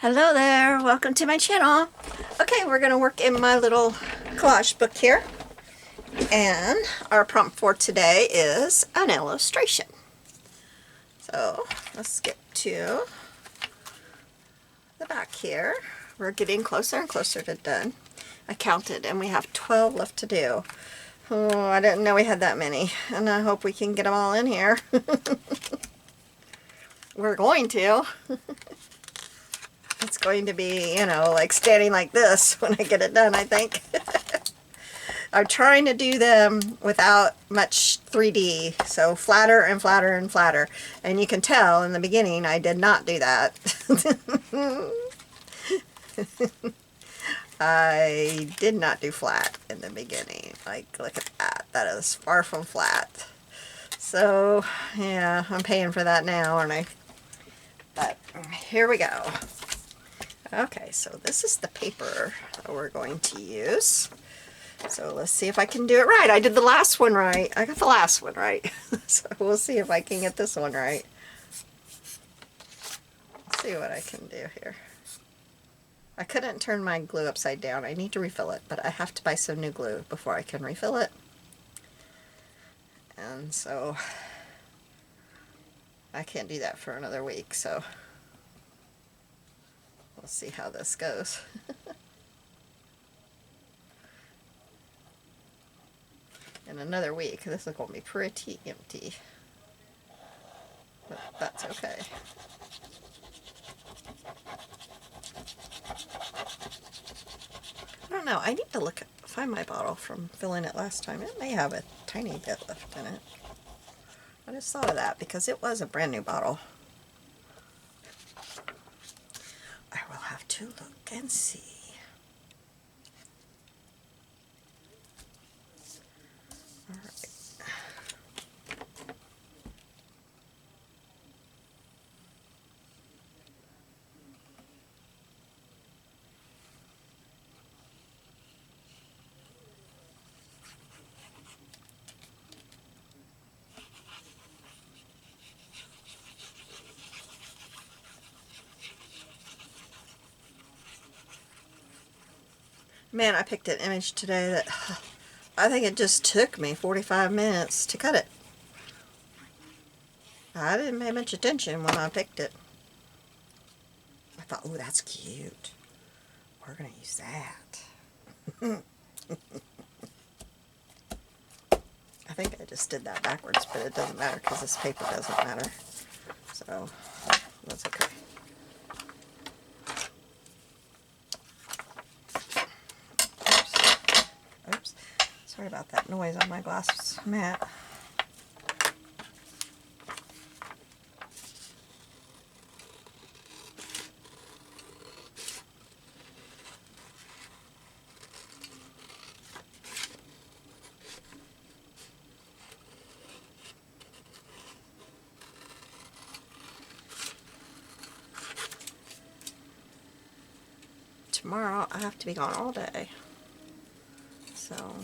Hello there, welcome to my channel. Okay, we're going to work in my little collage book here. And our prompt for today is an illustration. So let's get to the back here. We're getting closer and closer to done. I counted and we have 12 left to do. Oh, I didn't know we had that many. And I hope we can get them all in here. We're going to. It's going to be, you know, like standing like this when I get it done, I think. I'm trying to do them without much 3D, so flatter and flatter and flatter. And you can tell in the beginning I did not do that. I did not do flat in the beginning. Like, look at that. That is far from flat. So, yeah, I'm paying for that now, aren't I? But here we go. Okay, so this is the paper that we're going to use. So let's see if I can do it right. I did the last one right. I got the last one right. So we'll see if I can get this one right. Let's see what I can do here. I couldn't turn my glue upside down. I need to refill it, but I have to buy some new glue before I can refill it. And so I can't do that for another week, so we'll see how this goes. In another week, this is going to be pretty empty. But that's okay. I don't know. I need to find my bottle from filling it last time. It may have a tiny bit left in it. I just thought of that because it was a brand new bottle. I will have to look and see. All right. Man, I picked an image today that I think it just took me 45 minutes to cut it. I didn't pay much attention when I picked it. I thought, oh, that's cute. We're going to use that. I think I just did that backwards, but it doesn't matter because this paper doesn't matter. So, that's okay. Oops. Sorry about that noise on my glass mat. Tomorrow I have to be gone all day, so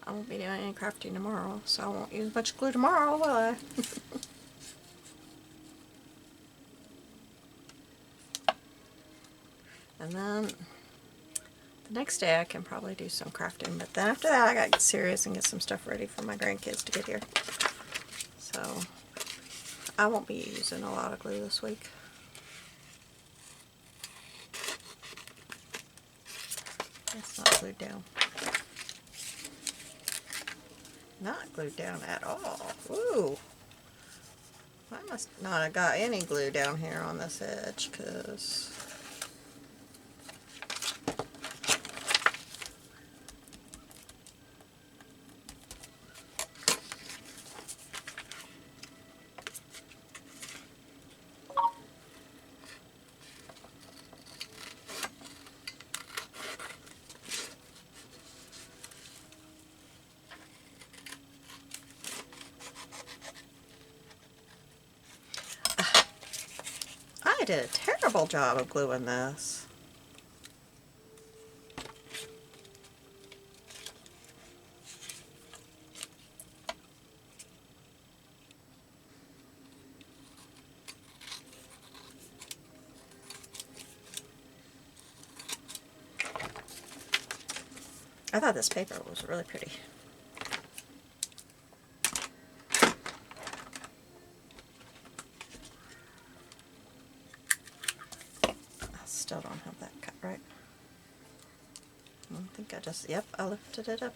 I won't be doing any crafting tomorrow, so I won't use much glue tomorrow, will I? And then the next day I can probably do some crafting, but then after that I gotta get serious and get some stuff ready for my grandkids to get here. So I won't be using a lot of glue this week. It's not glued down. Not glued down at all. Ooh. I must not have got any glue down here on this edge, because I did a terrible job of gluing this. I thought this paper was really pretty. I still don't have that cut right. I think I just, yep, I lifted it up.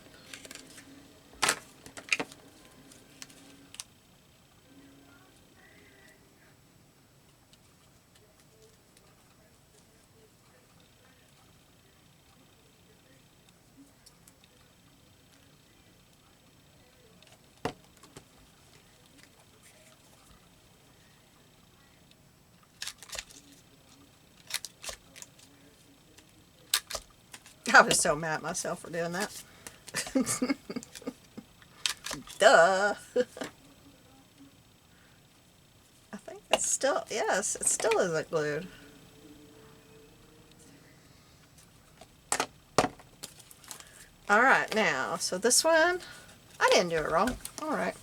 I was so mad at myself for doing that. Duh. I think it's still, yes, it still isn't glued. Alright, now, so this one, I didn't do it wrong. Alright.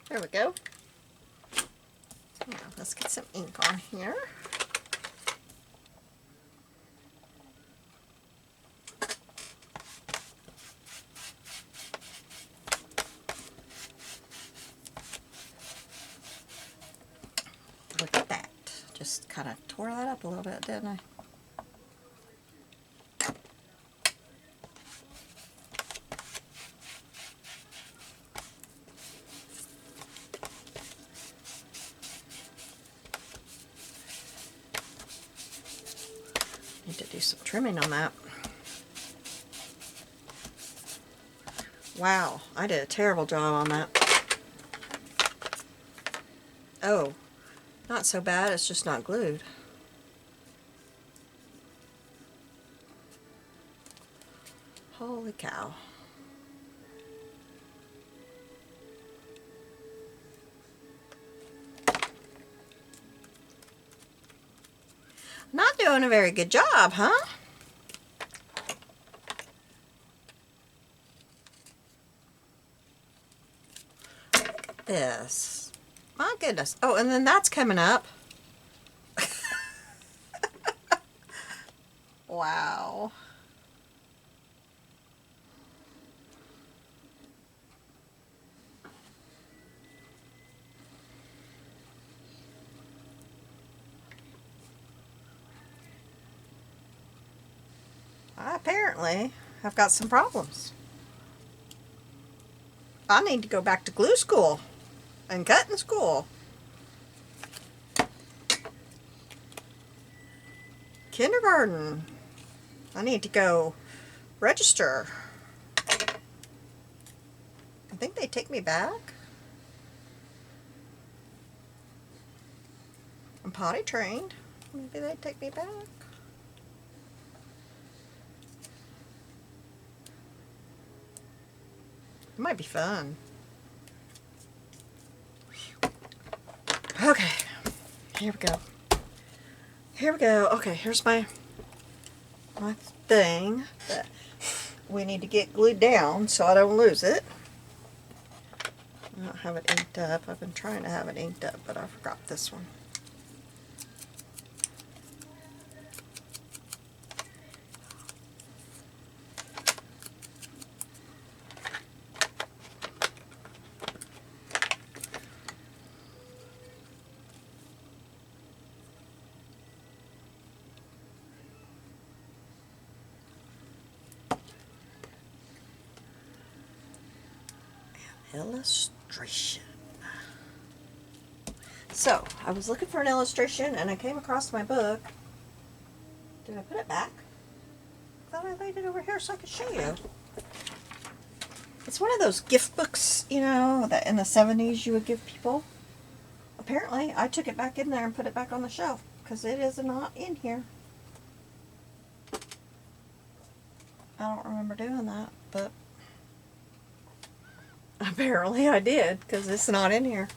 There we go. Now, let's get some ink on here. Look at that. Just kind of tore that up a little bit, didn't I? Need to do some trimming on that. Wow, I did a terrible job on that. Oh, not so bad, it's just not glued. Holy cow. Not doing a very good job, huh? This. My goodness. Oh, and then that's coming up. Wow. I apparently have got some problems. I need to go back to glue school and cutting school. Kindergarten. I need to go register. I think they take me back. I'm potty trained. Maybe they take me back. It might be fun. Okay, here we go. Here we go. Okay, here's my thing that we need to get glued down so I don't lose it. I don't have it inked up. I've been trying to have it inked up, but I forgot this one. Illustration. So, I was looking for an illustration and I came across my book. Did I put it back? I thought I laid it over here so I could show you. It's one of those gift books, you know, that in the 70s you would give people. Apparently, I took it back in there and put it back on the shelf because it is not in here. I don't remember doing that, but apparently I did because it's not in here.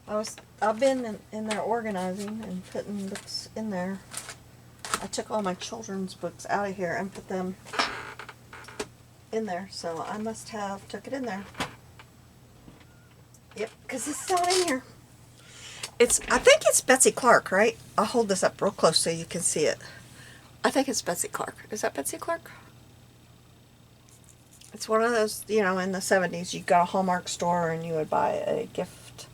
I've been in there organizing and putting books in there. I took all my children's books out of here and put them in there, so I must have took it in there. Yep, because it's not in here. I think it's Betsy Clark, right? I'll hold this up real close so you can see it. I think it's Betsy Clark. Is that Betsy Clark? It's one of those, you know, in the 70s, you got a Hallmark store and you would buy a gift.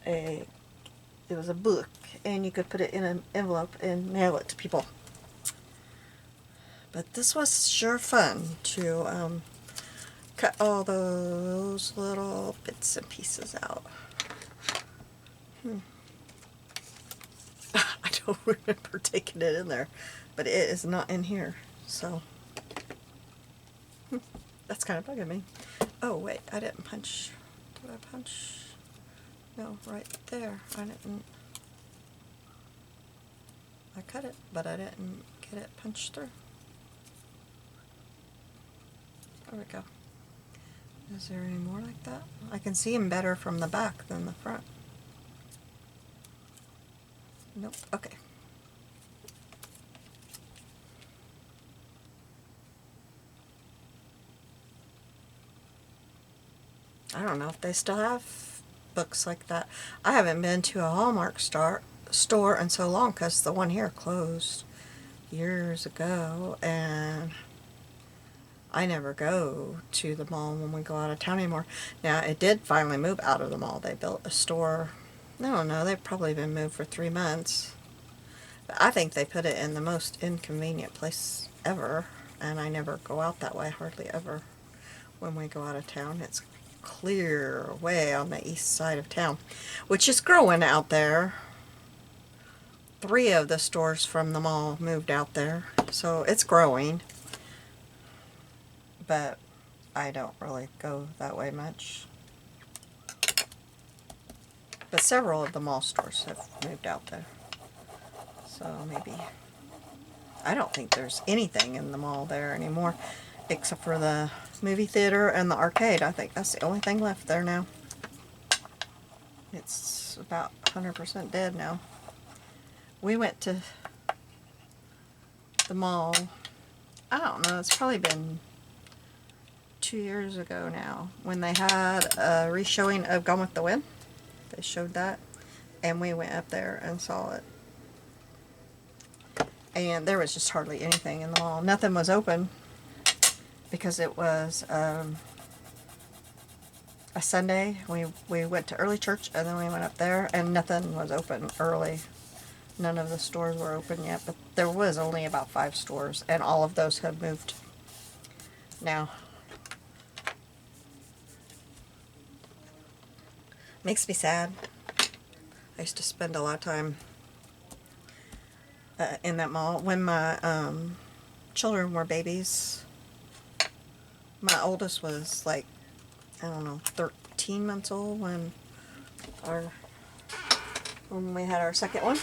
It was a book, and you could put it in an envelope and mail it to people. But this was sure fun to cut all those little bits and pieces out. I don't remember taking it in there, but it is not in here, so that's kind of bugging me. Oh wait, I didn't punch. Did I punch? No, right there. I didn't. I cut it, but I didn't get it punched through. There we go. Is there any more like that? I can see them better from the back than the front. Nope. Okay. I don't know if they still have books like that. I haven't been to a Hallmark store in so long because the one here closed years ago, and I never go to the mall when we go out of town anymore. Now, it did finally move out of the mall. They built a store. I don't know, they've probably been moved for 3 months. But I think they put it in the most inconvenient place ever, and I never go out that way, hardly ever, when we go out of town. It's clear way on the east side of town, which is growing out there. 3 of the stores from the mall moved out there, so it's growing. But I don't really go that way much. But several of the mall stores have moved out there. So maybe, I don't think there's anything in the mall there anymore, except for the movie theater and the arcade. I think that's the only thing left there now. It's about 100% dead now. We went to the mall, I don't know, it's probably been 2 years ago now, when they had a reshowing of Gone with the Wind. They showed that, and we went up there and saw it. And there was just hardly anything in the mall. Nothing was open because it was a Sunday. We went to early church, and then we went up there, and nothing was open early. None of the stores were open yet, but there was only about 5 stores, and all of those have moved now. Makes me sad. I used to spend a lot of time in that mall when my children were babies. My oldest was like, I don't know, 13 months old when we had our second one.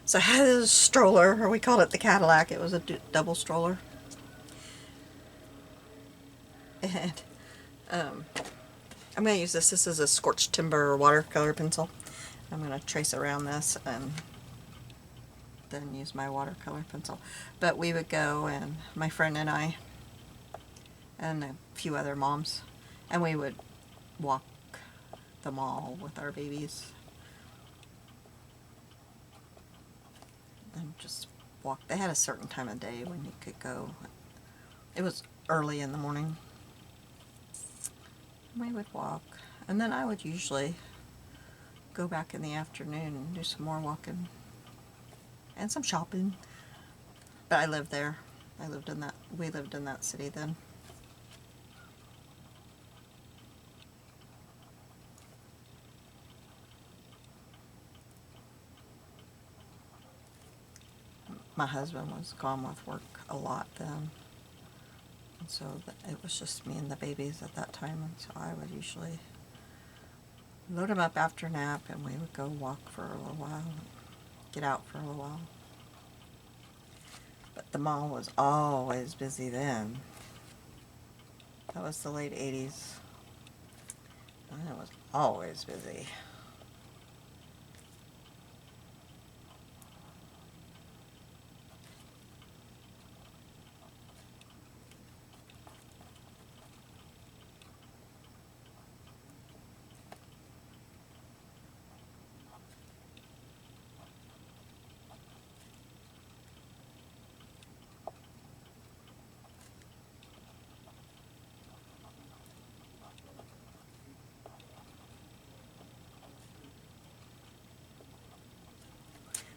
So I had a stroller, or we called it the Cadillac. It was a double stroller. And I'm going to use this. This is a Scorched Timber watercolor pencil. I'm going to trace around this and then use my watercolor pencil. But we would go, and my friend and I, and a few other moms, and we would walk the mall with our babies. And just walk. They had a certain time of day when you could go. It was early in the morning. We would walk, and then I would usually go back in the afternoon and do some more walking and some shopping. But I lived there. We lived in that city then. My husband was gone with work a lot then. And so it was just me and the babies at that time, and so I would usually load them up after nap, and we would go walk for a little while, get out for a little while. But the mall was always busy then. That was the late 80s. And it was always busy.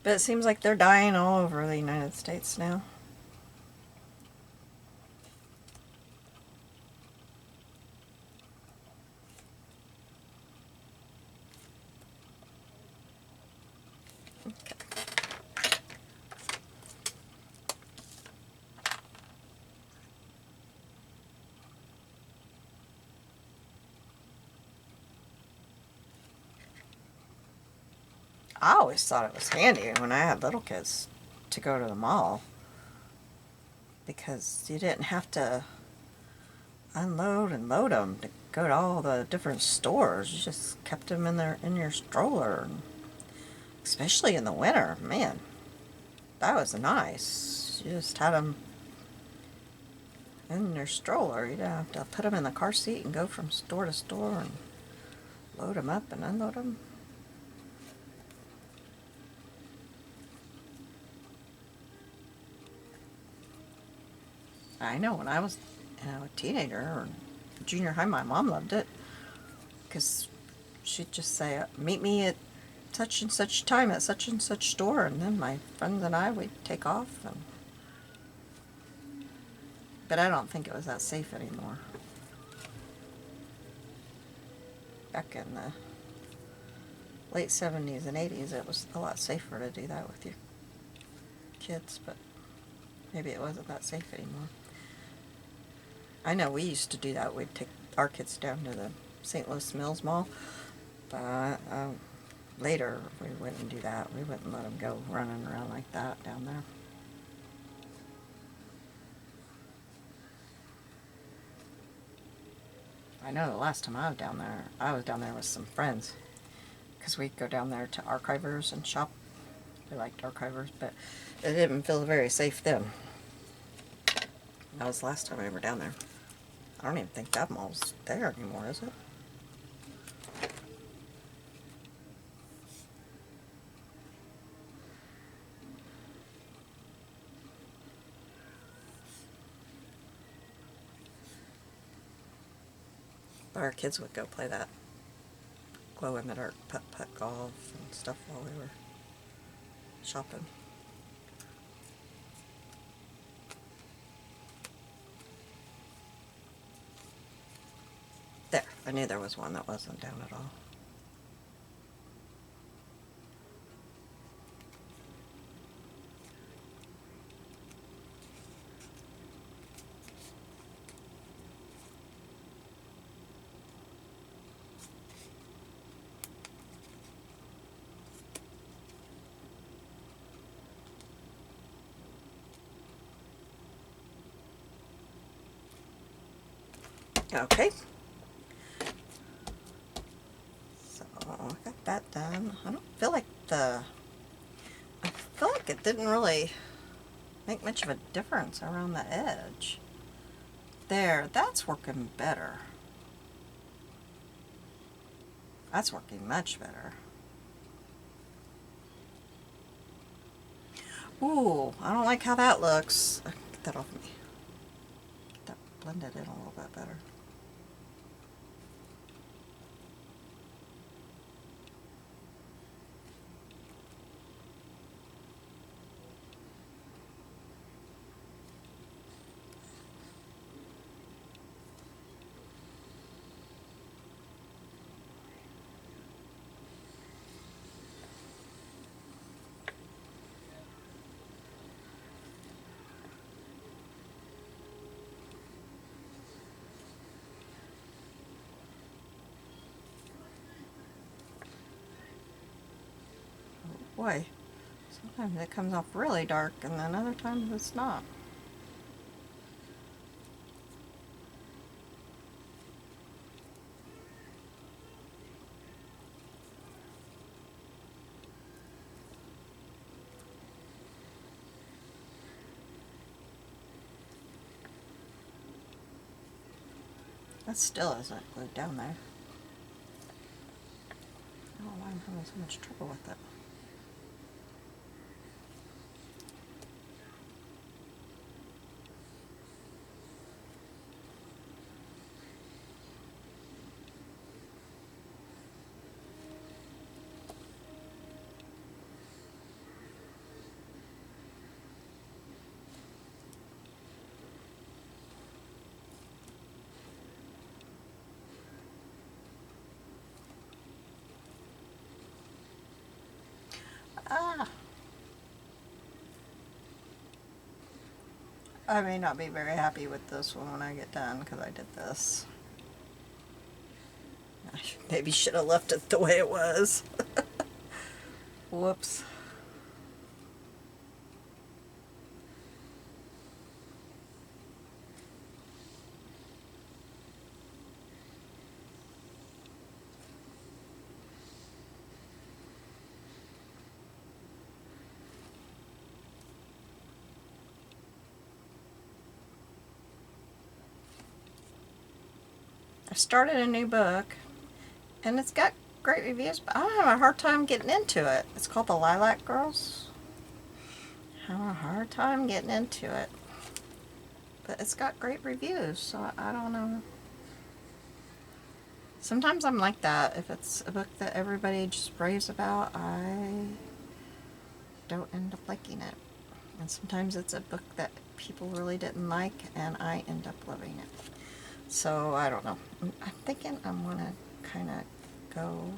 But it seems like they're dying all over the United States now. I always thought it was handy when I had little kids to go to the mall because you didn't have to unload and load them to go to all the different stores. You just kept them in your stroller, especially in the winter. Man, that was nice. You just had them in your stroller. You didn't have to put them in the car seat and go from store to store and load them up and unload them. I know when I was a teenager or junior high, my mom loved it because she'd just say, meet me at such and such time at such and such store, and then my friends and I would take off. But I don't think it was that safe anymore. Back in the late 70s and 80s, it was a lot safer to do that with your kids, but maybe it wasn't that safe anymore. I know we used to do that. We'd take our kids down to the St. Louis Mills Mall, but later we wouldn't do that. We wouldn't let them go running around like that down there. I know the last time I was down there with some friends because we'd go down there to Archivers and shop. We liked Archivers, but it didn't feel very safe then. That was the last time I were down there. I don't even think that mall's there anymore, is it? But our kids would go play that glow-in-the-dark putt-putt golf and stuff while we were shopping. There, I knew there was one that wasn't down at all. Okay. So I got that done. I feel like it didn't really make much of a difference around the edge. There, that's working better. That's working much better. Ooh, I don't like how that looks. Get that off me. Get that blended in a little bit better. Boy, sometimes it comes off really dark and then other times it's not. That still isn't glued down there. I don't know why I'm having so much trouble with it. Ah. I may not be very happy with this one when I get done because I did this. I maybe should have left it the way it was. Whoops. I started a new book, and it's got great reviews, but I'm having a hard time getting into it. It's called The Lilac Girls. I'm having a hard time getting into it. But it's got great reviews, so I don't know. Sometimes I'm like that. If it's a book that everybody just raves about, I don't end up liking it. And sometimes it's a book that people really didn't like, and I end up loving it. So, I don't know. I'm thinking I'm going to kind of go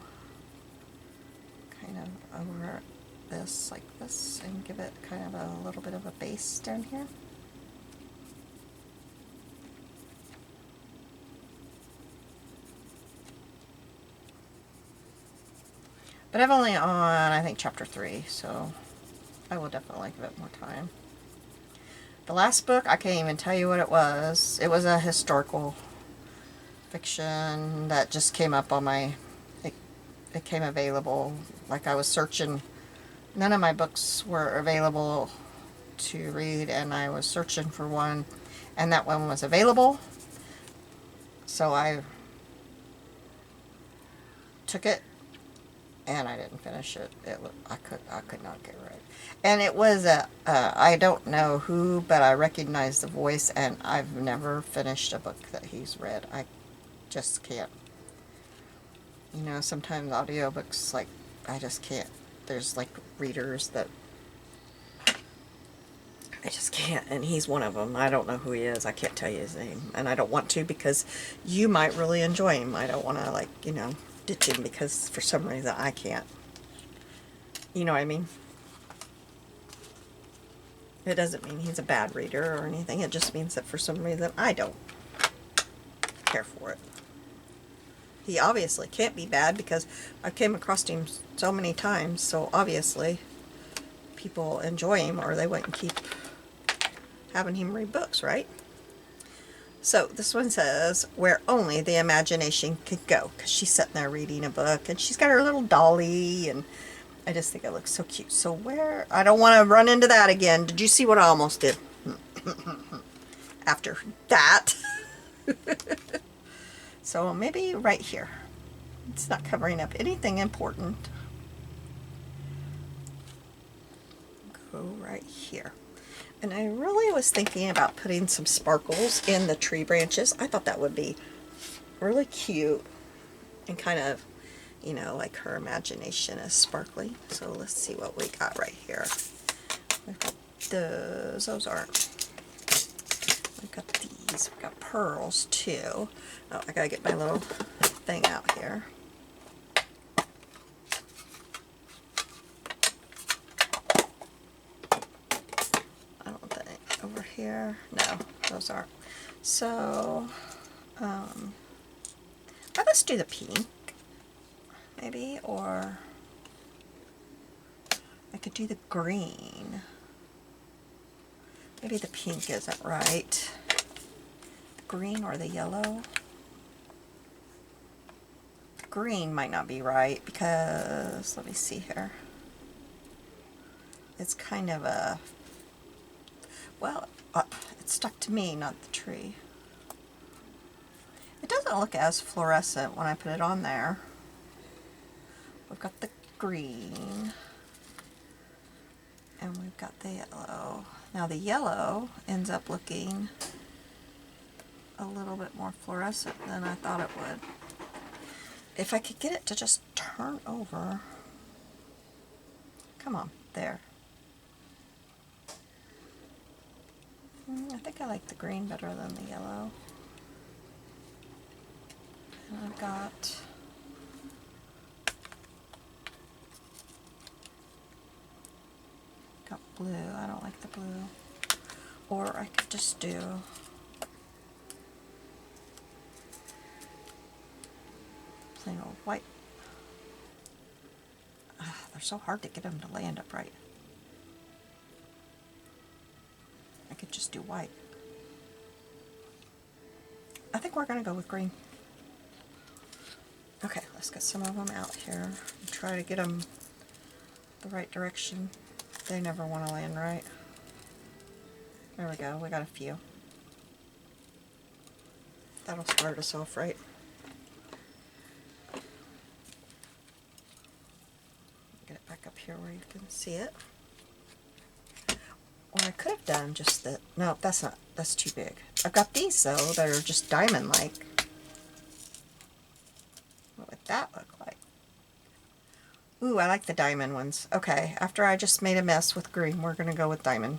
kind of over this like this and give it kind of a little bit of a base down here. But I've only on, I think, chapter 3, so I will definitely give it more time. The last book, I can't even tell you what it was. It was a historical fiction that just came up on my, it came available, like I was searching. None of my books were available to read, and I was searching for one, and that one was available. So I took it, and I didn't finish it. I could not get right. And it was I don't know who, but I recognize the voice, and I've never finished a book that he's read. I just can't. You know, sometimes audiobooks, like, I just can't. There's, like, readers that I just can't, and he's one of them. I don't know who he is. I can't tell you his name, and I don't want to, because you might really enjoy him. I don't want to, like, you know, ditch him because for some reason I can't. You know what I mean? It doesn't mean he's a bad reader or anything. It just means that for some reason I don't care for it. He obviously can't be bad because I came across him so many times, so obviously people enjoy him or they wouldn't keep having him read books, right? So this one says, where only the imagination could go, because she's sitting there reading a book, and she's got her little dolly, and I just think it looks so cute. So where, I don't want to run into that again. Did you see what I almost did? After that. So maybe right here. It's not covering up anything important. Go right here. And I really was thinking about putting some sparkles in the tree branches. I thought that would be really cute and kind of, you know, like her imagination is sparkly. So let's see what we got right here. We've got those aren't. We've got these. We've got pearls too. Oh, I gotta get my little thing out here. I don't think over here. No, those aren't. So, let's do the pink, maybe, or I could do the green. Maybe the pink isn't right. The green or the yellow. The green might not be right because, let me see here. It's kind of a, well, it's stuck to me, not the tree. It doesn't look as fluorescent when I put it on there. We've got the green. And we've got the yellow. Now the yellow ends up looking a little bit more fluorescent than I thought it would. If I could get it to just turn over. Come on, there. I think I like the green better than the yellow. And I've got blue. I don't like the blue. Or I could just do plain old white. They're so hard to get them to land upright. I could just do white. I think we're going to go with green. Okay, let's get some of them out here and try to get them the right direction. They never want to land right. There we go, we got a few. That'll start us off right. Get it back up here where you can see it. Or I could have done just the, no, that's not, that's too big. I've got these though that are just diamond-like. What would that look like? Ooh, I like the diamond ones. Okay, after I just made a mess with green, we're going to go with diamond.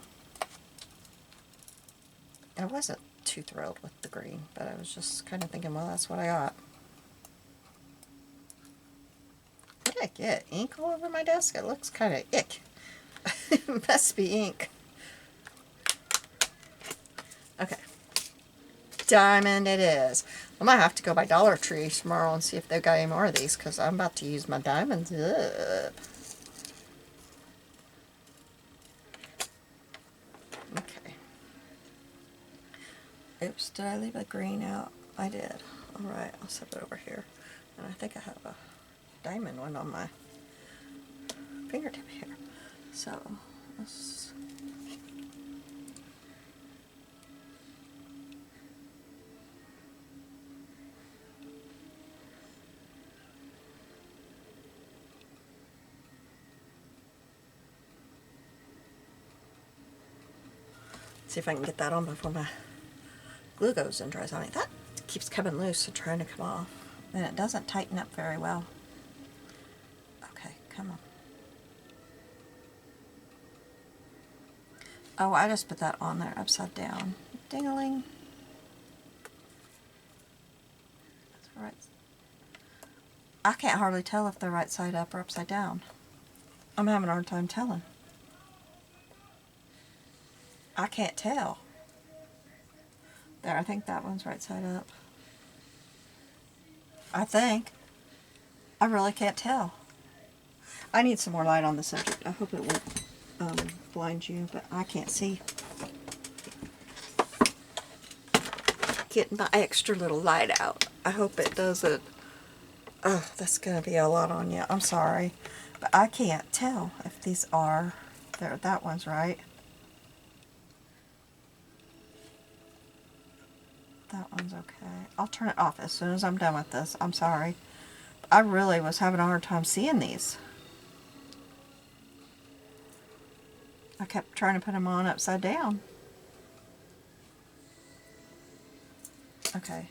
I wasn't too thrilled with the green, but I was just kind of thinking, well, that's what I got. What did I get? Ink all over my desk? It looks kind of ick. It must be ink. Okay. Diamond it is. I might have to go by Dollar Tree tomorrow and see if they've got any more of these, because I'm about to use my diamonds up. Okay. Oops, did I leave a green out? I did. Alright, I'll set it over here. And I think I have a diamond one on my fingertip here. So, let's... see if I can get that on before my glue goes and dries on it. That keeps coming loose and trying to come off. And it doesn't tighten up very well. Okay, come on. Oh, I just put that on there upside down. Ding-a-ling. That's right. I can't hardly tell if they're right side up or upside down. I'm having a hard time telling. I can't tell. There, I think that one's right side up. I think. I really can't tell. I need some more light on the subject. I hope it won't blind you, but I can't see. Getting my extra little light out. I hope it doesn't. Oh, that's going to be a lot on you. I'm sorry. But I can't tell if these are. There, that one's right. That one's okay. I'll turn it off as soon as I'm done with this. I'm sorry. I really was having a hard time seeing these. I kept trying to put them on upside down. Okay.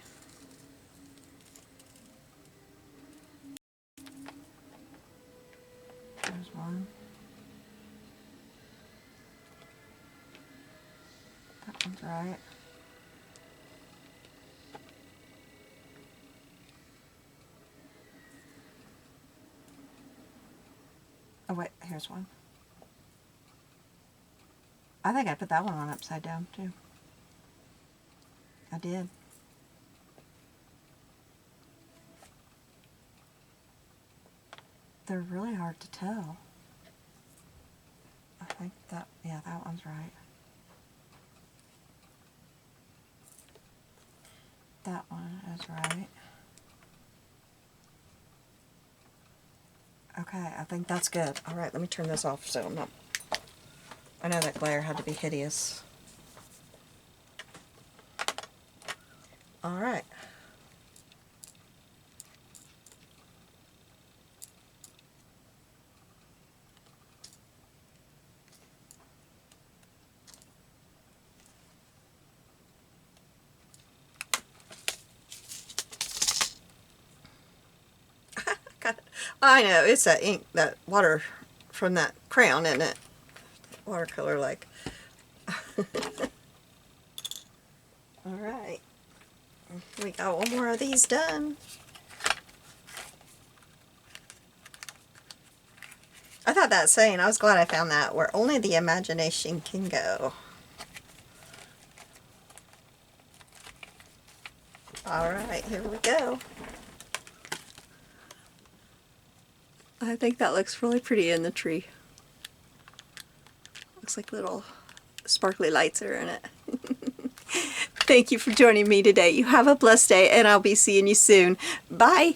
There's one. That one's right. Oh wait, here's one. I think I put that one on upside down too. I did. They're really hard to tell. I think that, yeah, that one's right. That one is right. Okay, I think that's good. Alright, let me turn this off so I'm not... I know that glare had to be hideous. Alright. I know, it's that ink, that water from that crayon, isn't it? Watercolor like. Alright. We got one more of these done. I thought that saying, I was glad I found that, where only the imagination can go. Alright, here we go. I think that looks really pretty in the tree. Looks like little sparkly lights are in it. Thank you for joining me today. You have a blessed day, and I'll be seeing you soon. Bye!